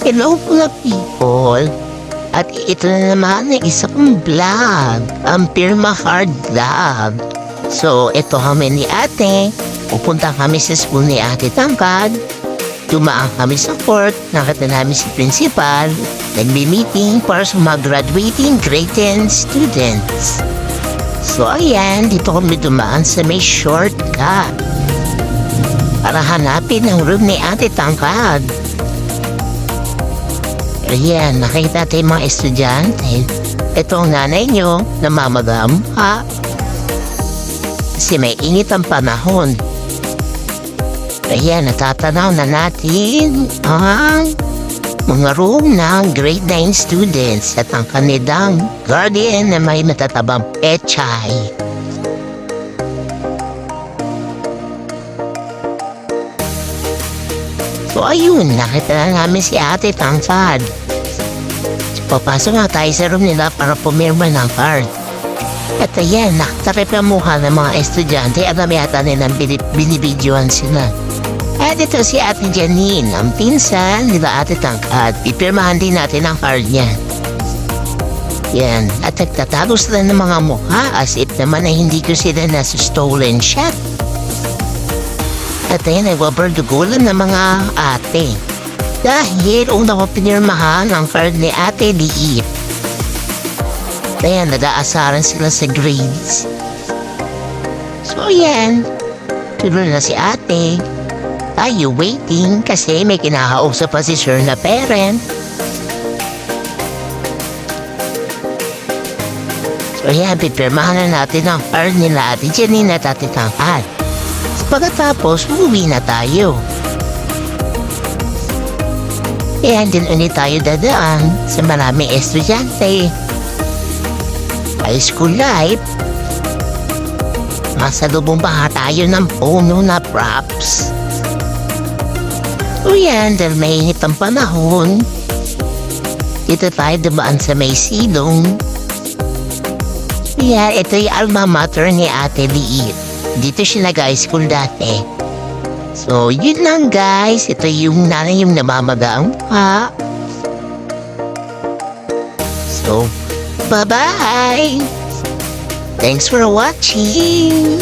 Hello mga people. At ito na naman ang isang vlog, ang Pirma Hard Vlog. So, ito kami ni ate. Pupunta kami sa school ni ate Tangkad. Dumaan kami sa court, nakita namin si principal. Nagmi-meeting para sa mga graduating grade 10 students. So, ayan, dito kami dumaan sa may shortcut para hanapin ang room ni ate Tangkad. Ayan, nakita tayo mga estudyante. Ito ang nanay nyo, namamagam, ha? Kasi may init ang panahon. Ayan, natatanaw na natin ang mga room ng grade 9 students at ang kanilang guardian na may matatabang pechay. So ayun, nakita na namin si ate Tangkad. So, papasok na tayo sa room nila para pumirma ng card. At ayan, nakatakip ang mukha ng mga estudyante at may ata nilang binibidyoan sila. At ito si ate Janine, ang pinsan nila ate Tangkad. Ipirmahan din natin ang card niya. Yan, at nagtatago sila ng mga mukha as if naman ay hindi ko sila nasa stolen shot. At ayan, nagwabardugulan ng mga ate. Dahil una ko pinirmahan ang card ni ate Liip. Ayan, nag-aasaran sila sa grades. So yan, tuloy na si ate. Tayo waiting kasi may kinakausap pa si sir na parent. So yan, pipirmahan na natin ang card nila ate Janine at ate Tangkad. Pagkatapos, uuwi na tayo. Ayan din ulit tayo dadaan sa maraming estudyante. High school life. Masalubong pa tayo ng puno na props. O yan, dahil mainit ang panahon. Dito tayo dumaan sa may silong. Ayan, ito yung alma mater ni Ate Liit. Dito siya nag-high school dati. So, yun lang guys. Ito yung nanay yung namamagang pa. So, bye-bye! Thanks for watching!